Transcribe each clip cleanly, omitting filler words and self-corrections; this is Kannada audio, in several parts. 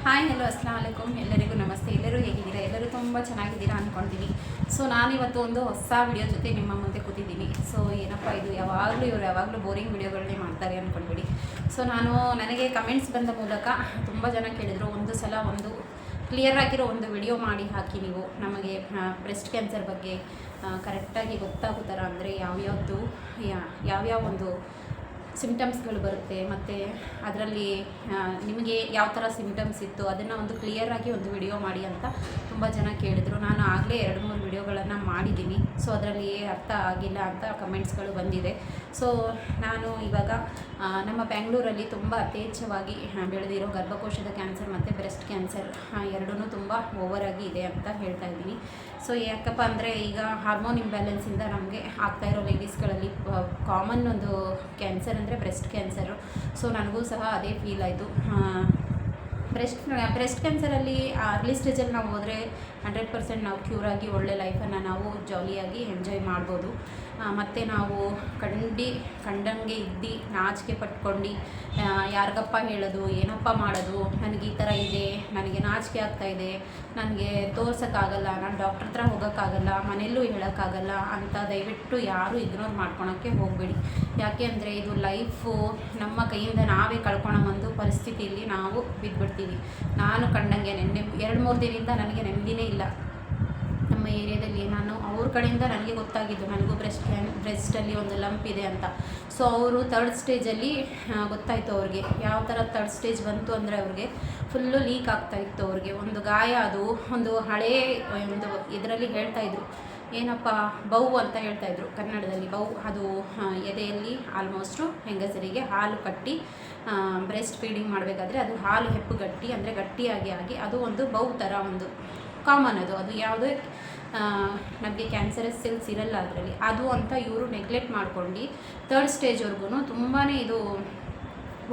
Hi hello ಅಸ್ಸಲಾಂ ವಲೈಕುಮ್. ಎಲ್ಲರಿಗೂ ನಮಸ್ತೆ. ಎಲ್ಲರೂ ಹೇಗಿದ್ದೀರಾ? ಎಲ್ಲರೂ ತುಂಬ ಚೆನ್ನಾಗಿದ್ದೀರಾ ಅಂದ್ಕೊಳ್ತೀನಿ. ಸೊ ನಾನಿವತ್ತು ಒಂದು ಹೊಸ ವಿಡಿಯೋ ಜೊತೆ ನಿಮ್ಮ ಮುಂದೆ ಕೂತಿದ್ದೀನಿ. ಸೊ ಏನಪ್ಪ ಇದು, ಇವರು ಯಾವಾಗಲೂ ಬೋರಿಂಗ್ ವಿಡಿಯೋಗಳನ್ನೇ ಮಾಡ್ತಾರೆ ಅಂದ್ಕೊಂಡ್ಬಿಡಿ. ಸೊ ನನಗೆ ಕಮೆಂಟ್ಸ್ ಬಂದ ಮೂಲಕ ತುಂಬ ಜನ ಕೇಳಿದರು, ಒಂದು ಸಲ ಒಂದು ಕ್ಲಿಯರ್ ಆಗಿರೋ ಒಂದು ವಿಡಿಯೋ ಮಾಡಿ ಹಾಕಿ ನೀವು, ನಮಗೆ ಬ್ರೆಸ್ಟ್ ಕ್ಯಾನ್ಸರ್ ಬಗ್ಗೆ ಕರೆಕ್ಟಾಗಿ ಗೊತ್ತಾಗೋ ಥರ, ಅಂದರೆ ಯಾವ್ಯಾವ ಒಂದು ಸಿಮ್ಟಮ್ಸ್ಗಳು ಬರುತ್ತೆ, ಮತ್ತು ಅದರಲ್ಲಿ ನಿಮಗೆ ಯಾವ ಥರ ಸಿಮ್ಟಮ್ಸ್ ಇತ್ತು ಅದನ್ನು ಒಂದು ಕ್ಲಿಯರಾಗಿ ಒಂದು ವಿಡಿಯೋ ಮಾಡಿ ಅಂತ ತುಂಬ ಜನ ಕೇಳಿದರು. ನಾನು ಆಗಲೇ 2-3 ವಿಡಿಯೋಗಳನ್ನು ಮಾಡಿದ್ದೀನಿ. ಸೊ ಅದರಲ್ಲಿ ಅರ್ಥ ಆಗಿಲ್ಲ ಅಂತ ಕಮೆಂಟ್ಸ್ಗಳು ಬಂದಿದೆ. ಸೊ ನಾನು ಇವಾಗ ನಮ್ಮ ಬೆಂಗಳೂರಲ್ಲಿ ತುಂಬ ಯಥೇಚ್ಛವಾಗಿ ಬೆಳೆದಿರೋ ಗರ್ಭಕೋಶದ ಕ್ಯಾನ್ಸರ್ ಮತ್ತು ಬ್ರೆಸ್ಟ್ ಕ್ಯಾನ್ಸರ್ ಎರಡೂ ತುಂಬ ಓವರಾಗಿ ಇದೆ ಅಂತ ಹೇಳ್ತಾ ಇದ್ದೀನಿ. ಸೊ ಯಾಕಪ್ಪ ಅಂದರೆ ಈಗ ಹಾರ್ಮೋನ್ ಇಂಬ್ಯಾಲೆನ್ಸಿಂದ ನಮಗೆ ಆಗ್ತಾಯಿರೋ ಲೇಡೀಸ್ಗಳಲ್ಲಿ ಕಾಮನ್ ಒಂದು ಕ್ಯಾನ್ಸರ್ ಅಂದರೆ ಬ್ರೆಸ್ಟ್ ಕ್ಯಾನ್ಸರು. ಸೊ ನನಗೂ ಸಹ ಅದೇ ಫೀಲ್ ಆಯಿತು. ಬ್ರೆಸ್ಟ್ ಕ್ಯಾನ್ಸರಲ್ಲಿ ಅರ್ಲಿ ಸ್ಟೇಜಲ್ಲಿ ನಾವು ಹೋದರೆ 100% ನಾವು ಕ್ಯೂರ್ ಆಗಿ ಒಳ್ಳೆ ಲೈಫನ್ನು ನಾವು ಜಾಲಿಯಾಗಿ ಎಂಜಾಯ್ ಮಾಡ್ಬೋದು. ಮತ್ತು ನಾವು ಕಂಡಂಗೆ ಇದ್ದು ನಾಚಿಕೆ ಪಟ್ಕೊಂಡು ಯಾರಿಗಪ್ಪ ಹೇಳೋದು, ಏನಪ್ಪ ಮಾಡೋದು, ನನಗೆ ಈ ಥರ ಇದೆ, ನನಗೆ ನಾಚಿಕೆ ಆಗ್ತಾಯಿದೆ, ನನಗೆ ತೋರ್ಸೋಕ್ಕಾಗಲ್ಲ, ನಾನು ಡಾಕ್ಟ್ರ್ ಹತ್ರ ಹೋಗೋಕ್ಕಾಗಲ್ಲ, ಮನೆಯಲ್ಲೂ ಹೇಳೋಕ್ಕಾಗಲ್ಲ ಅಂತ ದಯವಿಟ್ಟು ಯಾರೂ ಇಗ್ನೋರ್ ಮಾಡ್ಕೊಳೋಕ್ಕೆ ಹೋಗಬೇಡಿ. ಯಾಕೆ ಅಂದರೆ ಇದು ಲೈಫು ನಮ್ಮ ಕೈಯಿಂದ ನಾವೇ ಕಳ್ಕೊಳ್ಳೋ ಒಂದು ಪರಿಸ್ಥಿತಿಯಲ್ಲಿ ನಾವು ಬಿದ್ದುಬಿಡ್ತೀವಿ. ನಾನು ಕಂಡಂಗೆ 2-3 ದಿನದಿಂದ ನನಗೆ ನೆಮ್ಮದಿನೇ ಇಲ್ಲ. ನಮ್ಮ ಏರಿಯಾದಲ್ಲಿ ಅವ್ರ ಕಡೆಯಿಂದ ನನಗೆ ಗೊತ್ತಾಗಿದ್ದು, ನನಗೂ ಬ್ರೆಸ್ಟಲ್ಲಿ ಒಂದು ಲಂಪ್ ಇದೆ ಅಂತ. ಸೊ ಅವರು 3rd ಸ್ಟೇಜಲ್ಲಿ ಗೊತ್ತಾಯಿತು ಅವ್ರಿಗೆ. ಯಾವ ಥರ 3rd ಸ್ಟೇಜ್ ಬಂತು ಅಂದರೆ ಅವ್ರಿಗೆ ಫುಲ್ಲು ಲೀಕ್ ಆಗ್ತಾಯಿತ್ತು. ಅವ್ರಿಗೆ ಒಂದು ಗಾಯ, ಅದು ಒಂದು ಹಳೇ ಒಂದು ಇದರಲ್ಲಿ ಹೇಳ್ತಾಯಿದ್ರು, ಏನಪ್ಪ ಬೌ ಅಂತ ಹೇಳ್ತಾಯಿದ್ರು ಕನ್ನಡದಲ್ಲಿ. ಬೌ ಅದು ಎದೆಯಲ್ಲಿ ಆಲ್ಮೋಸ್ಟು ಹೆಂಗಸರಿಗೆ ಹಾಲು ಕಟ್ಟಿ ಬ್ರೆಸ್ಟ್ ಫೀಡಿಂಗ್ ಮಾಡಬೇಕಾದ್ರೆ ಅದು ಹಾಲು ಹೆಪ್ಪುಗಟ್ಟಿ, ಅಂದರೆ ಗಟ್ಟಿಯಾಗಿ ಅದು ಒಂದು ಬೌ ಥರ ಒಂದು ಕಾಮನ್. ಅದು ಯಾವುದೇ ನಮಗೆ ಕ್ಯಾನ್ಸರಸ್ ಸೆಲ್ಸ್ ಇರಲ್ಲ ಅದರಲ್ಲಿ, ಅದು ಅಂತ ಇವರು ನೆಗ್ಲೆಕ್ಟ್ ಮಾಡ್ಕೊಂಡು 3rd ಸ್ಟೇಜ್ವರೆಗೂ ತುಂಬಾ ಇದು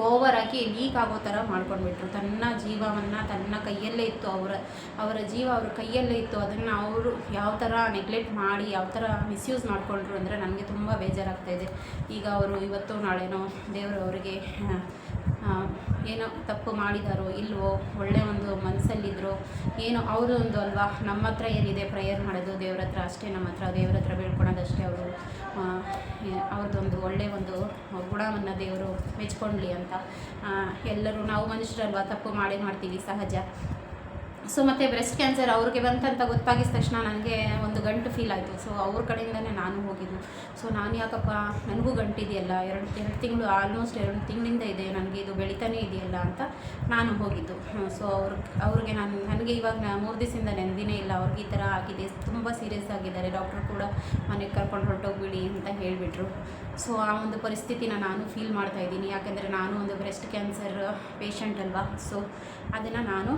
ಓವರಾಗಿ ಲೀಕ್ ಆಗೋ ಥರ ಮಾಡ್ಕೊಂಡ್ಬಿಟ್ರು. ತನ್ನ ಜೀವವನ್ನು ತನ್ನ ಕೈಯಲ್ಲೇ ಇತ್ತು, ಅವರ ಜೀವ ಅವ್ರ ಕೈಯಲ್ಲೇ ಇತ್ತು. ಅದನ್ನು ಅವರು ಯಾವ ಥರ ನೆಗ್ಲೆಕ್ಟ್ ಮಾಡಿ ಯಾವ ಥರ ಮಿಸ್ಯೂಸ್ ಮಾಡಿಕೊಂಡ್ರು ಅಂದರೆ ನನಗೆ ತುಂಬ ಬೇಜಾರಾಗ್ತಾಯಿದೆ. ಈಗ ಅವರು ಇವತ್ತೋ ನಾಳೆನೋ ದೇವರು ಅವರಿಗೆ ಏನೋ ತಪ್ಪು ಮಾಡಿದಾರೋ ಇಲ್ವೋ, ಒಳ್ಳೆ ಒಂದು ಮನಸ್ಸಲ್ಲಿದ್ದರು ಏನೋ ಅವರು ಒಂದು ಅಲ್ವಾ. ನಮ್ಮ ಹತ್ರ ಏನಿದೆ ಪ್ರೇಯರ್ ಮಾಡೋದು ದೇವ್ರ ಹತ್ರ ಅಷ್ಟೇ, ನಮ್ಮ ಹತ್ರ ದೇವ್ರ ಹತ್ರ ಬೇಡ್ಕೊಳೋದಷ್ಟೇ. ಅವ್ರದ್ದೊಂದು ಒಳ್ಳೆಯ ಒಂದು ಗುಣವನ್ನು ದೇವರು ಮೆಚ್ಕೊಳ್ಳಿ ಅಂತ. ಎಲ್ಲರೂ ನಾವು ಮನುಷ್ಯರಲ್ವಾ, ತಪ್ಪು ಮಾಡ್ತೀವಿ ಸಹಜ. ಸೊ ಮತ್ತು ಬ್ರೆಸ್ಟ್ ಕ್ಯಾನ್ಸರ್ ಅವ್ರಿಗೆ ಬಂತಂತ ಗೊತ್ತಾಗಿದ ತಕ್ಷಣ ನನಗೆ ಒಂದು ಗಂಟು ಫೀಲ್ ಆಯಿತು. ಸೊ ಅವ್ರ ಕಡೆಯಿಂದನೇ ನಾನು ಹೋಗಿದ್ದು. ಸೊ ನಾನು ಯಾಕಪ್ಪ, ನನಗೂ ಗಂಟಿದೆಯಲ್ಲ, 2 ತಿಂಗಳು ಆಲ್ಮೋಸ್ಟ್ 2 ತಿಂಗಳಿಂದ ಇದೆ, ನನಗೆ ಇದು ಬೆಳೀತಾನೇ ಇದೆಯಲ್ಲ ಅಂತ ನಾನು ಹೋಗಿದ್ದು. ಸೊ ಅವ್ರಿಗೆ ನನಗೆ ಇವಾಗ 3 ದಿವಸದಿಂದ ನೆಮ್ಮದಿನೇ ಇಲ್ಲ. ಅವ್ರಿಗೆ ಈ ಥರ ಆಗಿದೆ, ತುಂಬ ಸೀರಿಯಸ್ ಆಗಿದ್ದಾರೆ. ಡಾಕ್ಟ್ರು ಕೂಡ ಮನೆಗೆ ಕರ್ಕೊಂಡು ಹೊರಟೋಗ್ಬಿಡಿ ಅಂತ ಹೇಳಿಬಿಟ್ರು. ಸೊ ಆ ಒಂದು ಪರಿಸ್ಥಿತಿನ ನಾನು ಫೀಲ್ ಮಾಡ್ತಾಯಿದ್ದೀನಿ. ಯಾಕೆಂದರೆ ನಾನು ಒಂದು ಬ್ರೆಸ್ಟ್ ಕ್ಯಾನ್ಸರ್ ಪೇಷಂಟ್ ಅಲ್ವಾ. ಸೊ ಅದನ್ನು ನಾನು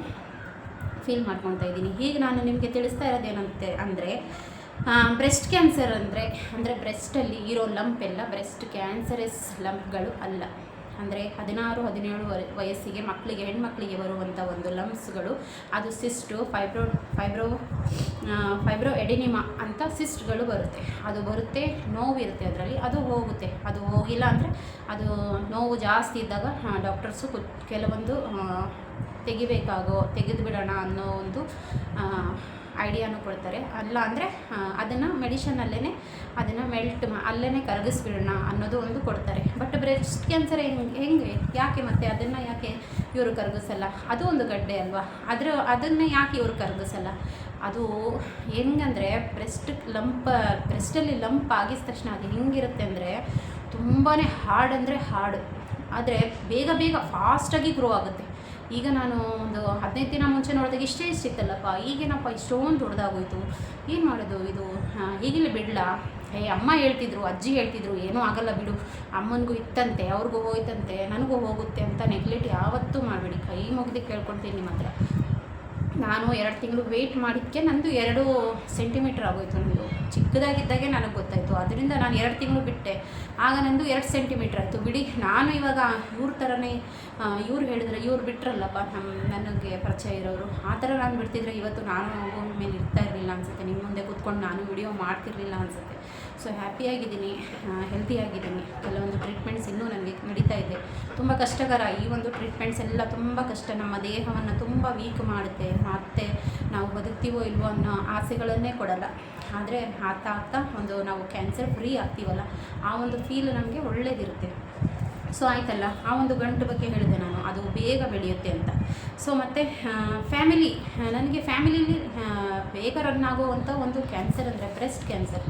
ಫೀಲ್ ಮಾಡ್ಕೊತಾ ಇದ್ದೀನಿ. ಹೀಗೆ ನಾನು ನಿಮಗೆ ತಿಳಿಸ್ತಾ ಇರೋದೇನಂತೆ ಅಂದರೆ, ಬ್ರೆಸ್ಟ್ ಕ್ಯಾನ್ಸರ್ ಅಂದರೆ ಬ್ರೆಸ್ಟಲ್ಲಿ ಇರೋ ಲಂಪ್ ಎಲ್ಲ ಬ್ರೆಸ್ಟ್ ಕ್ಯಾನ್ಸರಸ್ ಲಂಪ್ಗಳು ಅಲ್ಲ. ಅಂದರೆ 16-17 ವಯಸ್ಸಿಗೆ ಹೆಣ್ಮಕ್ಳಿಗೆ ಬರುವಂಥ ಒಂದು ಲಂಪ್ಸ್ಗಳು, ಅದು ಸಿಸ್ಟು, ಫೈಬ್ರೋ ಎಡಿನಿಮಾ ಅಂತ ಸಿಸ್ಟ್ಗಳು ಬರುತ್ತೆ. ಅದು ಬರುತ್ತೆ, ನೋವಿರುತ್ತೆ ಅದರಲ್ಲಿ, ಅದು ಹೋಗುತ್ತೆ. ಅದು ಹೋಗಿಲ್ಲ ಅಂದರೆ ಅದು ನೋವು ಜಾಸ್ತಿ ಇದ್ದಾಗ ಡಾಕ್ಟರ್ಸು ಕೆಲವೊಂದು ತೆಗೆದು ಬಿಡೋಣ ಅನ್ನೋ ಒಂದು ಐಡಿಯಾನು ಕೊಡ್ತಾರೆ. ಅಲ್ಲ ಅಂದರೆ ಅದನ್ನು ಮೆಡಿಷನಲ್ಲೇ ಅದನ್ನು ಅಲ್ಲೇ ಕರಗಿಸ್ಬಿಡೋಣ ಅನ್ನೋದು ಒಂದು ಕೊಡ್ತಾರೆ. ಬಟ್ ಬ್ರೆಸ್ಟ್ ಕ್ಯಾನ್ಸರ್ ಹೆಂಗೆ ಯಾಕೆ ಮತ್ತೆ ಅದನ್ನು ಯಾಕೆ ಇವರು ಕರಗಿಸಲ್ಲ? ಅದು ಒಂದು ಗಡ್ಡೆ ಅಲ್ವಾ, ಅದನ್ನು ಯಾಕೆ ಇವರು ಕರಗಿಸಲ್ಲ? ಅದು ಹೆಂಗಂದರೆ ಬ್ರೆಸ್ಟಲ್ಲಿ ಲಂಪ್ ಆಗಿದ ತಕ್ಷಣ ಅದು ಹೆಂಗಿರುತ್ತೆ ಅಂದರೆ ತುಂಬಾ ಹಾರ್ಡ್, ಅಂದರೆ ಹಾರ್ಡ್, ಆದರೆ ಬೇಗ ಫಾಸ್ಟಾಗಿ ಗ್ರೋ ಆಗುತ್ತೆ. ಈಗ ನಾನು ಒಂದು 15 ದಿನ ಮುಂಚೆ ನೋಡಿದಾಗ ಇಷ್ಟೇ ಇತ್ತಲ್ಲಪ್ಪ, ಈಗೇನಪ್ಪ ಇಷ್ಟೊಂದು ದೊಡ್ಡದಾಗೋಯ್ತು, ಏನು ಮಾಡೋದು ಇದು, ಈಗಲೇ ಬಿಡಲಾ? ಅಮ್ಮ ಹೇಳ್ತಿದ್ರು, ಅಜ್ಜಿ ಹೇಳ್ತಿದ್ರು, ಏನೂ ಆಗಲ್ಲ ಬಿಡು, ಅಮ್ಮನಿಗೂ ಇತ್ತಂತೆ, ಅವ್ರಿಗೂ ಹೋಯ್ತಂತೆ, ನನಗೂ ಹೋಗುತ್ತೆ ಅಂತ ನೆಗ್ಲೆಕ್ಟ್ ಯಾವತ್ತೂ ಮಾಡಬೇಡಿ. ಕೈ ಮುಗ್ದು ಕೇಳ್ಕೊಳ್ತೀನಿ ನಿಮ್ಮ ಹತ್ರ. ನಾನು 2 ತಿಂಗಳು ವೆಯ್ಟ್ ಮಾಡಿದ್ದಕ್ಕೆ ನಂದು 2 ಸೆಂಟಿಮೀಟ್ರ್ ಆಗೋಯ್ತು. ನಂದು ಚಿಕ್ಕದಾಗಿದ್ದಾಗೆ ನನಗೆ ಗೊತ್ತಾಯಿತು. ಅದರಿಂದ ನಾನು 2 ತಿಂಗಳು ಬಿಟ್ಟೆ, ಆಗ ನಂದು 2 ಸೆಂಟಿಮೀಟ್ರ್ ಆಯಿತು. ಬಿಡಿ, ನಾನು ಇವಾಗ ಇವ್ರ ಥರನೇ, ಇವ್ರು ಹೇಳಿದ್ರೆ, ಇವ್ರು ಬಿಟ್ರಲ್ಲಪ್ಪ ನನಗೆ ಪರಿಚಯ ಇರೋರು, ಆ ಥರ ನಾನು ಬಿಡ್ತಿದ್ರೆ ಇವತ್ತು ನಾನು ಭೂಮಿ ಮೇಲೆ ಇರ್ತಾ ಇರಲಿಲ್ಲ. ಇರಲಿಲ್ಲ ಅನಿಸುತ್ತೆ, ನಿಮ್ಮ ಮುಂದೆ ಕೂತ್ಕೊಂಡು ನಾನು ವಿಡಿಯೋ ಮಾಡ್ತಿರಲಿಲ್ಲ ಅನಿಸುತ್ತೆ. ಸೊ ಹ್ಯಾಪಿಯಾಗಿದ್ದೀನಿ, ಹೆಲ್ತಿಯಾಗಿದ್ದೀನಿ. ಕೆಲವೊಂದು ಟ್ರೀಟ್ಮೆಂಟ್ಸ್ ಇನ್ನೂ ನನಗೆ ನಡೀತಾ ಇದೆ. ತುಂಬ ಕಷ್ಟಕರ ಈ ಒಂದು ಟ್ರೀಟ್ಮೆಂಟ್ಸ್ ಎಲ್ಲ, ತುಂಬ ಕಷ್ಟ. ನಮ್ಮ ದೇಹವನ್ನು ತುಂಬ ವೀಕ್ ಮಾಡುತ್ತೆ, ಮತ್ತು ನಾವು ಬದುಕ್ತೀವೋ ಇಲ್ವೋ ಅನ್ನೋ ಆಸೆಗಳನ್ನೇ ಕೊಡಲ್ಲ. ಆದರೆ ಆಗ್ತಾ ಒಂದು ನಾವು ಕ್ಯಾನ್ಸರ್ ಫ್ರೀ ಆಗ್ತೀವಲ್ಲ, ಆ ಒಂದು ಫೀಲ್ ನಮಗೆ ಒಳ್ಳೆಯದಿರುತ್ತೆ. ಸೊ ಆಯ್ತಲ್ಲ, ಆ ಒಂದು ಗಂಟು ಬಗ್ಗೆ ಹೇಳಿದೆ ನಾನು, ಅದು ಬೇಗ ಬೆಳೆಯುತ್ತೆ ಅಂತ. ಸೊ ಮತ್ತು ಫ್ಯಾಮಿಲಿ, ನನಗೆ ಫ್ಯಾಮಿಲಿಲಿ ಬೇಗ ರನ್ ಆಗುವಂಥ ಒಂದು ಕ್ಯಾನ್ಸರ್ ಅಂದರೆ ಬ್ರೆಸ್ಟ್ ಕ್ಯಾನ್ಸರ್.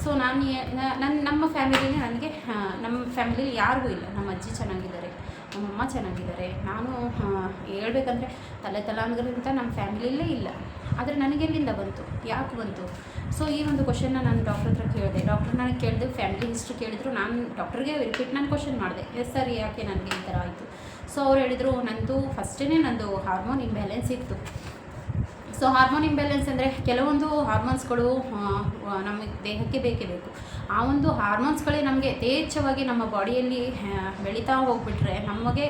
ಸೊ ನಮ್ಮ ಫ್ಯಾಮಿಲಿನೇ ನನಗೆ, ನಮ್ಮ ಫ್ಯಾಮಿಲಿಲಿ ಯಾರಿಗೂ ಇಲ್ಲ. ನಮ್ಮ ಅಜ್ಜಿ ಚೆನ್ನಾಗಿದ್ದಾರೆ, ನಮ್ಮಮ್ಮ ಚೆನ್ನಾಗಿದ್ದಾರೆ. ನಾನು ಹೇಳ್ಬೇಕಂದ್ರೆ ತಲೆತಲಾಂತರದಿಂದ ನಮ್ಮ ಫ್ಯಾಮಿಲಿಯಲ್ಲೇ ಇಲ್ಲ. ಆದರೆ ನನಗೆಲ್ಲಿಂದ ಬಂತು, ಯಾಕೆ ಬಂತು? ಸೊ ಈ ಒಂದು ಕ್ವಶನ್ನ ನಾನು ಡಾಕ್ಟ್ರ್ ಹತ್ರ ಕೇಳಿದೆ. ಡಾಕ್ಟ್ರ್ ನನಗೆ ಕೇಳಿದೆ, ಫ್ಯಾಮಿಲಿ ಹಿಸ್ಟ್ರಿ ಕೇಳಿದ್ರು. ನಾನು ಡಾಕ್ಟ್ರಿಗೆ ರಿಪೀಟ್ ನಾನು ಕ್ವಶನ್ ಮಾಡಿದೆ, ಎಸ್ ಸರ್ ಯಾಕೆ ನನಗೆ ಈ ಥರ ಆಯಿತು? ಸೊ ಅವ್ರು ಹೇಳಿದರು, ನಂದು ಹಾರ್ಮೋನ್ ಇಂಬ್ಯಾಲೆನ್ಸ್ ಇತ್ತು. ಸೊ ಹಾರ್ಮೋನ್ ಇಂಬ್ಯಾಲೆನ್ಸ್ ಅಂದರೆ ಕೆಲವೊಂದು ಹಾರ್ಮೋನ್ಸ್ಗಳು ನಮ್ಮ ದೇಹಕ್ಕೆ ಬೇಕೇ ಬೇಕು. ಆ ಒಂದು ಹಾರ್ಮೋನ್ಸ್ಗಳೇ ನಮಗೆ ಯಥೇಚ್ಛವಾಗಿ ನಮ್ಮ ಬಾಡಿಯಲ್ಲಿ ಬೆಳೀತಾ ಹೋಗ್ಬಿಟ್ರೆ ನಮಗೆ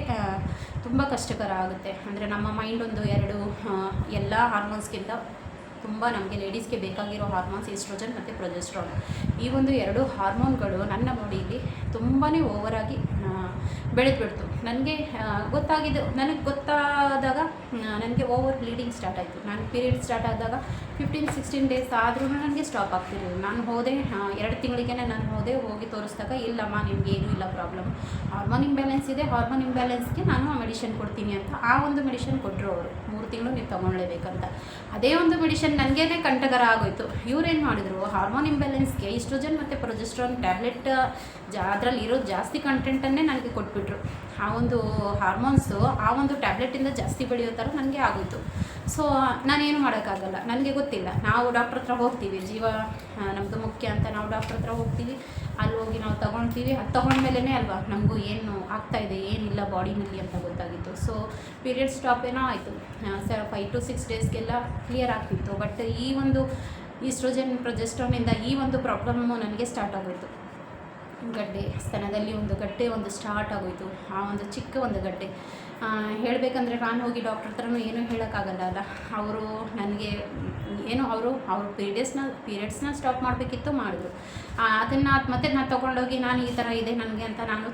ತುಂಬ ಕಷ್ಟಕರ ಆಗುತ್ತೆ. ಅಂದರೆ ನಮ್ಮ ಮೈಂಡ್ ಒಂದು ಎಲ್ಲ ಹಾರ್ಮೋನ್ಸ್ಗಿಂತ ತುಂಬ ನಮಗೆ ಲೇಡೀಸ್ಗೆ ಬೇಕಾಗಿರೋ ಹಾರ್ಮೋನ್ಸ್ ಈಸ್ಟ್ರೋಜನ್ ಮತ್ತು ಪ್ರೊಜೆಸ್ಟ್ರಾನ್. ಈ ಒಂದು 2 ಹಾರ್ಮೋನ್ಗಳು ನನ್ನ ಬಾಡಿಯಲ್ಲಿ ತುಂಬಾ ಓವರಾಗಿ ಬೆಳೆದ್ಬಿಡ್ತು. ನನಗೆ ಗೊತ್ತಾದಾಗ ನನಗೆ ಓವರ್ ಬ್ಲೀಡಿಂಗ್ ಸ್ಟಾರ್ಟ್ ಆಯಿತು. ನಾನು ಪೀರಿಯಡ್ ಸ್ಟಾರ್ಟ್ ಆದಾಗ 15-16 ಡೇಸ್ ಆದ್ರೂ ನನಗೆ ಸ್ಟಾಪ್ ಆಗ್ತಿರಲಿಲ್ಲ. ನಾನು ಹೋದೆ, 2 ತಿಂಗಳಿಗೆ ನಾನು ಹೋಗಿ ತೋರಿಸಿದಾಗ, ಇಲ್ಲಮ್ಮ ನಿಮಗೆ ಏನೂ ಇಲ್ಲ ಪ್ರಾಬ್ಲಮ್, ಹಾರ್ಮೋನ್ ಇಂಬ್ಯಾಲೆನ್ಸ್ ಇದೆ, ಹಾರ್ಮೋನ್ ಇಂಬ್ಯಾಲೆನ್ಸ್ಗೆ ನಾನು ಮೆಡಿಷನ್ ಕೊಡ್ತೀನಿ ಅಂತ ಆ ಒಂದು ಮೆಡಿಷನ್ ಕೊಟ್ಟರು ಅವರು. 3 ತಿಂಗಳು ನೀವು ತೊಗೊಳ್ಳೇಬೇಕಂತ. ಅದೇ ಒಂದು ಮೆಡಿಷನ್ ನನಗೇ ಕಂಠಕರ ಆಗೋಯಿತು. ಇವರೇನು ಮಾಡಿದರು, ಹಾರ್ಮೋನ್ ಇಂಬ್ಯಾಲೆನ್ಸ್ಗೆ ಈಸ್ಟ್ರೋಜನ್ ಮತ್ತು ಪ್ರೊಜೆಸ್ಟ್ರಾನ್ ಟ್ಯಾಬ್ಲೆಟ್ ಅದರಲ್ಲಿ ಇರೋ ಜಾಸ್ತಿ ಕಂಟೆಂಟನ್ನೇ ನನಗೆ ಕೊಟ್ಬಿಟ್ರು. ಆ ಒಂದು ಹಾರ್ಮೋನ್ಸು ಆ ಒಂದು ಟ್ಯಾಬ್ಲೆಟಿಂದ ಜಾಸ್ತಿ ಬೆಳೆಯೋ ಥರ ನನಗೆ ಆಗೋಯಿತು. ಸೊ ನಾನೇನು ಮಾಡೋಕ್ಕಾಗಲ್ಲ, ನನಗೆ ಗೊತ್ತಿಲ್ಲ. ನಾವು ಡಾಕ್ಟ್ರ್ ಹತ್ರ ಹೋಗ್ತೀವಿ, ಜೀವ ನಮ್ಮದು ಮುಖ್ಯ ಅಂತ ನಾವು ಡಾಕ್ಟ್ರ್ ಹತ್ರ ಹೋಗ್ತೀವಿ. ಅಲ್ಲಿ ಹೋಗಿ ನಾವು ತೊಗೊಳ್ತೀವಿ. ಅದು ತೊಗೊಂಡ್ಮೇಲೇ ಅಲ್ವಾ ನಮಗೂ ಏನು ಆಗ್ತಾಯಿದೆ ಏನಿಲ್ಲ ಬಾಡಿನಲ್ಲಿ ಅಂತ ಗೊತ್ತಾಗಿತ್ತು. ಸೊ ಪೀರಿಯಡ್ ಸ್ಟಾಪ್ ಏನೋ ಆಯಿತು, 5 to 6 ಡೇಸ್ಗೆಲ್ಲ ಕ್ಲಿಯರ್ ಆಗ್ತಿತ್ತು. ಬಟ್ ಈ ಒಂದು ಈಸ್ಟ್ರೋಜನ್ ಪ್ರೊಜೆಸ್ಟ್ರಾನಿಂದ ಈ ಒಂದು ಪ್ರಾಬ್ಲಮ್ಮು ನನಗೆ ಸ್ಟಾರ್ಟ್ ಆಗೋಯಿತು. ಗಡ್ಡೆ, ಸ್ತನದಲ್ಲಿ ಒಂದು ಗಡ್ಡೆ ಸ್ಟಾರ್ಟ್ ಆಗೋಯಿತು. ಆ ಒಂದು ಚಿಕ್ಕ ಒಂದು ಗಡ್ಡೆ. ಹೇಳಬೇಕಂದ್ರೆ ನಾನು ಹೋಗಿ ಡಾಕ್ಟ್ರ್ ಹತ್ರನೂ ಏನೂ ಹೇಳೋಕ್ಕಾಗಲ್ಲ ಅಲ್ಲ. ಅವರು ನನಗೆ ಏನೋ ಅವರು ಪೀರಿಯಡ್ಸ್ನ ಸ್ಟಾಪ್ ಮಾಡಬೇಕಿತ್ತು, ಮಾಡಿದ್ರು. ಅದನ್ನು ಮತ್ತೆ ನಾನು ತೊಗೊಂಡೋಗಿ ನಾನು ಈ ಥರ ಇದೆ ನನಗೆ ಅಂತ ನಾನು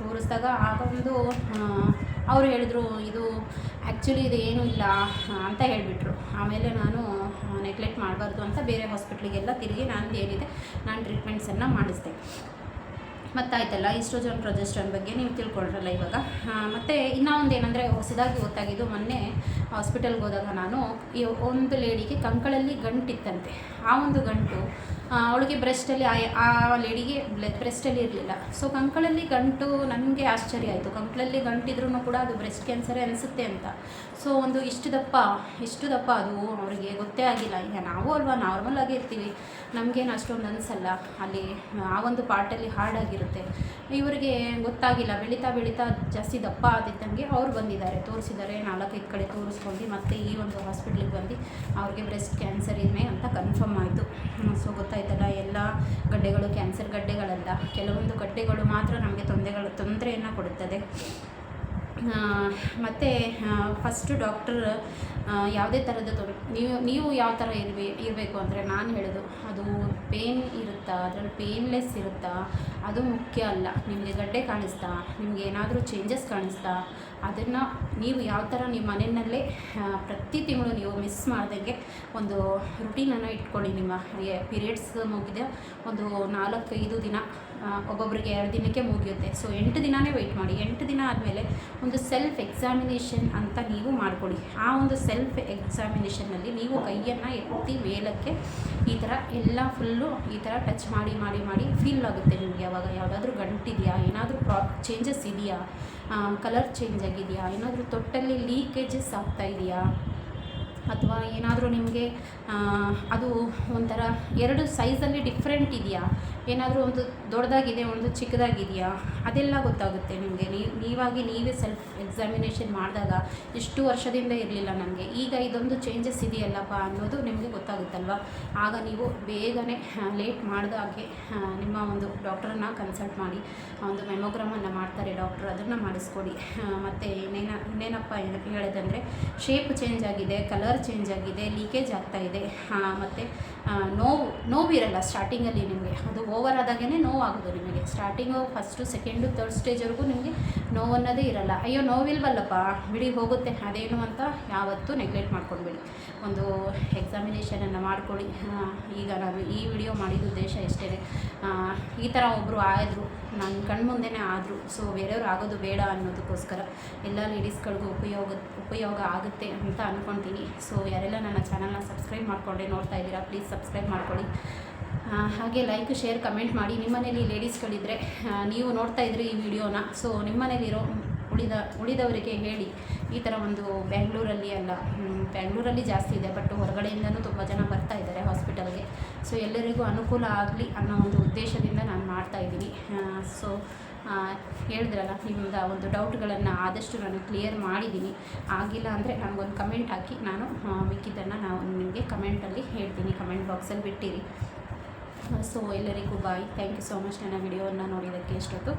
ತೋರಿಸಿದಾಗ ಆಗೊಂದು ಅವರು ಹೇಳಿದ್ರು, ಇದು ಆ್ಯಕ್ಚುಲಿ ಇದು ಏನೂ ಇಲ್ಲ ಅಂತ ಹೇಳಿಬಿಟ್ರು. ಆಮೇಲೆ ನಾನು ನೆಗ್ಲೆಕ್ಟ್ ಮಾಡಬಾರ್ದು ಅಂತ ಬೇರೆ ಹಾಸ್ಪಿಟ್ಲಿಗೆಲ್ಲ ತಿರುಗಿ ನಾನು ಟ್ರೀಟ್ಮೆಂಟ್ಸನ್ನು ಮಾಡಿಸಿದೆ. ಮತ್ತಾಯ್ತಲ್ಲ, ಈಸ್ಟ್ರೋಜನ್ ಪ್ರೊಜೆಸ್ಟ್ರಾನ್ ಬಗ್ಗೆ ನೀವು ತಿಳ್ಕೊಂಡ್ರಲ್ಲ ಇವಾಗ. ಮತ್ತು ಇನ್ನೂ ಒಂದು ಏನಂದರೆ ಹೊಸದಾಗಿ ಗೊತ್ತಾಗಿದ್ದು, ಮೊನ್ನೆ ಹಾಸ್ಪಿಟಲ್ಗೆ ಹೋದಾಗ ನಾನು ಒಂದು ಲೇಡಿಗೆ ಕಂಕಳಲ್ಲಿ ಗಂಟಿತ್ತಂತೆ. ಆ ಒಂದು ಗಂಟು ಅವಳಿಗೆ ಬ್ರೆಸ್ಟಲ್ಲಿ, ಆ ಲೇಡಿಗೆ ಬ್ರೆಸ್ಟಲ್ಲಿ ಇರಲಿಲ್ಲ. ಸೊ ಕಂಕಳಲ್ಲಿ ಗಂಟು, ನನಗೆ ಆಶ್ಚರ್ಯ ಆಯಿತು. ಕಂಕಳಲ್ಲಿ ಗಂಟಿದ್ರೂ ಕೂಡ ಅದು ಬ್ರೆಸ್ಟ್ ಕ್ಯಾನ್ಸರೇ ಅನಿಸುತ್ತೆ ಅಂತ. ಸೊ ಒಂದು ಇಷ್ಟು ದಪ್ಪ ಅದು ಅವರಿಗೆ ಗೊತ್ತೇ ಆಗಿಲ್ಲ. ಈಗ ನಾವು ಅಲ್ವಾ ನಾರ್ಮಲ್ ಆಗಿ ಇರ್ತೀವಿ, ನಮಗೇನು ಅಷ್ಟೊಂದು ಅನಿಸಲ್ಲ. ಅಲ್ಲಿ ಆ ಒಂದು ಪಾರ್ಟಲ್ಲಿ ಹಾರ್ಡಾಗಿರುತ್ತೆ. ಇವರಿಗೆ ಗೊತ್ತಾಗಿಲ್ಲ. ಬೆಳೀತಾ ಜಾಸ್ತಿ ದಪ್ಪ ಆದಿದ್ದಂಗೆ ಅವ್ರು ಬಂದಿದ್ದಾರೆ, ತೋರಿಸಿದ್ದಾರೆ. 4-5 ಕಡೆ ತೋರಿಸ್ಕೊಂಡು ಮತ್ತೆ ಈ ಒಂದು ಹಾಸ್ಪಿಟ್ಲಿಗೆ ಬಂದು ಅವ್ರಿಗೆ ಬ್ರೆಸ್ಟ್ ಕ್ಯಾನ್ಸರ್ ಇದೆ ಅಂತ ಕನ್ಫರ್ಮ್ ಆಯಿತು. ಸೊ ಗೊತ್ತಾಯ್ತಲ್ಲ, ಎಲ್ಲ ಗಡ್ಡೆಗಳು ಕ್ಯಾನ್ಸರ್ ಗಡ್ಡೆಗಳಲ್ಲ. ಕೆಲವೊಂದು ಗಡ್ಡೆಗಳು ಮಾತ್ರ ನಮಗೆ ತೊಂದರೆಯನ್ನು ಕೊಡುತ್ತದೆ. ಮತ್ತು ಫಸ್ಟು ಡಾಕ್ಟರ್ ಯಾವುದೇ ಥರದ ನೀವು ಯಾವ ಥರ ಇರಬೇಕು ಅಂದರೆ, ನಾನು ಹೇಳೋದು, ಅದು ಪೇನ್ ಇರುತ್ತಾ, ಅದರಲ್ಲಿ ಪೇನ್ಲೆಸ್ ಇರುತ್ತಾ, ಅದು ಮುಖ್ಯ ಅಲ್ಲ. ನಿಮಗೆ ಗಡ್ಡೆ ಕಾಣಿಸ್ತಾ, ನಿಮಗೆ ಏನಾದರೂ ಚೇಂಜಸ್ ಕಾಣಿಸ್ತಾ, ಅದನ್ನು ನೀವು ಯಾವ ಥರ ನಿಮ್ಮ ಮನೆಯಲ್ಲೇ ಪ್ರತಿ ತಿಂಗಳು ನೀವು ಮಿಸ್ ಮಾಡ್ದಂಗೆ ಒಂದು ರುಟೀನನ್ನು ಇಟ್ಕೊಳ್ಳಿ. ನಿಮ್ಮ ಪೀರಿಯಡ್ಸ್ ಮುಗಿದ ಒಂದು 4-5 ದಿನ, ಒಬ್ಬೊಬ್ಬರಿಗೆ 2 ದಿನಕ್ಕೆ ಮುಗಿಯುತ್ತೆ. ಸೊ 8 ದಿನವೇ ವೆಯ್ಟ್ ಮಾಡಿ. 8 ದಿನ ಆದಮೇಲೆ ಒಂದು ಸೆಲ್ಫ್ ಎಕ್ಸಾಮಿನೇಷನ್ ಅಂತ ನೀವು ಮಾಡಿಕೊಡಿ. ಆ ಒಂದು ಸೆಲ್ಫ್ ಎಕ್ಸಾಮಿನೇಷನ್ನಲ್ಲಿ ನೀವು ಕೈಯನ್ನು ಎತ್ತಿ ಮೇಲಕ್ಕೆ ಈ ಥರ ಎಲ್ಲ ಫುಲ್ಲು ಈ ಥರ ಟಚ್ ಮಾಡಿ ಫೀಲ್ ಆಗುತ್ತೆ ನಿಮಗೆ. ಅವಾಗ ಯಾವುದಾದ್ರೂ ಗಂಟಿದೆಯಾ, ಏನಾದರೂ ಚೇಂಜಸ್ ಇದೆಯಾ, ಕಲರ್ ಚೇಂಜ್ ಆಗಿದೆಯಾ, ಏನಾದರೂ ತೊಟ್ಟಲ್ಲಿ ಲೀಕೇಜಸ್ ಆಗ್ತಾ ಇದೆಯಾ, ಅಥವಾ ಏನಾದರೂ ನಿಮಗೆ ಅದು ಒಂಥರ 2 ಸೈಜಲ್ಲಿ ಡಿಫ್ರೆಂಟ್ ಇದೆಯಾ, ಏನಾದರೂ ಒಂದು ದೊಡ್ಡದಾಗಿದೆ ಒಂದು ಚಿಕ್ಕದಾಗಿದೆಯಾ, ಅದೆಲ್ಲ ಗೊತ್ತಾಗುತ್ತೆ ನಿಮಗೆ. ನೀವೇ ಸೆಲ್ಫ್ ಎಕ್ಸಾಮಿನೇಷನ್ ಮಾಡಿದಾಗ ಇಷ್ಟು ವರ್ಷದಿಂದ ಇರಲಿಲ್ಲ ನನಗೆ. ಈಗ ಇದೊಂದು ಚೇಂಜಸ್ ಇದೆಯಲ್ಲಪ್ಪ ಅನ್ನೋದು ನಿಮಗೆ ಗೊತ್ತಾಗುತ್ತಲ್ವ. ಆಗ ನೀವು ಬೇಗನೆ ಲೇಟ್ ಮಾಡಿದಾಗೆ ನಿಮ್ಮ ಒಂದು ಡಾಕ್ಟ್ರನ್ನ ಕನ್ಸಲ್ಟ್ ಮಾಡಿ, ಒಂದು ಮೆಮೊಗ್ರಾಮನ್ನು ಮಾಡ್ತಾರೆ ಡಾಕ್ಟ್ರು, ಅದನ್ನು ಮಾಡಿಸ್ಕೊಡಿ. ಮತ್ತು ಇನ್ನೇನಪ್ಪ ಹೇಳೋದಂದರೆ ಶೇಪ್ ಚೇಂಜ್ ಆಗಿದೆ, ಕಲರ್ ಚೇಂಜ್ ಆಗಿದೆ, ಲೀಕೇಜ್ ಆಗ್ತಾಯಿದೆ, ಮತ್ತು ನೋವಿರಲ್ಲ ಸ್ಟಾರ್ಟಿಂಗಲ್ಲಿ ನಿಮಗೆ. ಅದು ಓವರ್ ಆದಾಗೇ ನೋವಾಗೋದು ನಿಮಗೆ. ಸ್ಟಾರ್ಟಿಂಗು ಫಸ್ಟು ಸೆಕೆಂಡು ಥರ್ಡ್ ಸ್ಟೇಜ್ವರೆಗೂ ನಿಮಗೆ ನೋವು ಅನ್ನೋದೇ ಇರಲ್ಲ. ಅಯ್ಯೋ ನೋವಿಲ್ವಲ್ಲಪ್ಪ ಬಿಡಿ ಹೋಗುತ್ತೆ ಅದೇನು ಅಂತ ಯಾವತ್ತೂ ನೆಗ್ಲೆಕ್ಟ್ ಮಾಡ್ಕೊಳ್ಬೇಡಿ. ಒಂದು ಎಕ್ಸಾಮಿನೇಷನನ್ನು ಮಾಡ್ಕೊಳ್ಳಿ. ಈಗ ನಾನು ಈ ವಿಡಿಯೋ ಮಾಡಿದ ಉದ್ದೇಶ ಇಷ್ಟೇ. ಈ ಥರ ಒಬ್ಬರು ಆದರು, ನನ್ನ ಕಣ್ಮುಂದೆನೇ ಆದರು. ಸೊ ಬೇರೆಯವ್ರು ಆಗೋದು ಬೇಡ ಅನ್ನೋದಕ್ಕೋಸ್ಕರ ಎಲ್ಲ ಲೇಡೀಸ್ಗಳಿಗೂ ಉಪಯೋಗ ಆಗುತ್ತೆ ಅಂತ ಅಂದ್ಕೊಳ್ತೀನಿ. ಸೊ ಯಾರೆಲ್ಲ ನನ್ನ ಚಾನಲ್ನ ಸಬ್ಸ್ಕ್ರೈಬ್ ಮಾಡಿಕೊಂಡೆ ನೋಡ್ತಾ ಇದ್ದೀರಾ, ಪ್ಲೀಸ್ ಸಬ್ಸ್ಕ್ರೈಬ್ ಮಾಡ್ಕೊಳ್ಳಿ. ಹಾಗೆ ಲೈಕ್, ಶೇರ್, ಕಮೆಂಟ್ ಮಾಡಿ. ನಿಮ್ಮ ಮನೇಲಿ ಲೇಡೀಸ್ಗಳಿದ್ದರೆ ನೀವು ನೋಡ್ತಾ ಇದ್ರಿ ಈ ವಿಡಿಯೋನ, ಸೊ ನಿಮ್ಮ ಮನೇಲಿರೋ ಉಳಿದವರಿಗೆ ಹೇಳಿ. ಈ ಥರ ಒಂದು ಬ್ಯಾಂಗ್ಳೂರಲ್ಲಿ ಬ್ಯಾಂಗ್ಳೂರಲ್ಲಿ ಜಾಸ್ತಿ ಇದೆ, ಬಟ್ ಹೊರಗಡೆಯಿಂದನೂ ತುಂಬ ಜನ ಬರ್ತಾ ಇದ್ದಾರೆ ಹಾಸ್ಪಿಟಲ್ಗೆ. ಸೊ ಎಲ್ಲರಿಗೂ ಅನುಕೂಲ ಆಗಲಿ ಅನ್ನೋ ಒಂದು ಉದ್ದೇಶದಿಂದ ನಾನು ಮಾಡ್ತಾಯಿದ್ದೀನಿ. ಸೊ ಹೇಳಿದ್ರಲ್ಲ, ನಿಮ್ಮದು ಒಂದು ಡೌಟ್ಗಳನ್ನು ಆದಷ್ಟು ನಾನು ಕ್ಲಿಯರ್ ಮಾಡಿದ್ದೀನಿ. ಆಗಿಲ್ಲ ಅಂದರೆ ನನಗೊಂದು ಕಮೆಂಟ್ ಹಾಕಿ, ನಾನು ಮಿಕ್ಕಿದ್ದನ್ನು ನಿಮಗೆ ಕಮೆಂಟಲ್ಲಿ ಹೇಳ್ತೀನಿ, ಕಮೆಂಟ್ ಬಾಕ್ಸಲ್ಲಿ ಬಿಟ್ಟಿರಿ. ಸೊ ಎಲ್ಲರಿಗೂ ಬಾಯ್. ಥ್ಯಾಂಕ್ ಯು ಸೋ ಮಚ್ ನನ್ನ ವಿಡಿಯೋವನ್ನು ನೋಡಿದ್ದಕ್ಕೆ ಇಷ್ಟೊತ್ತು.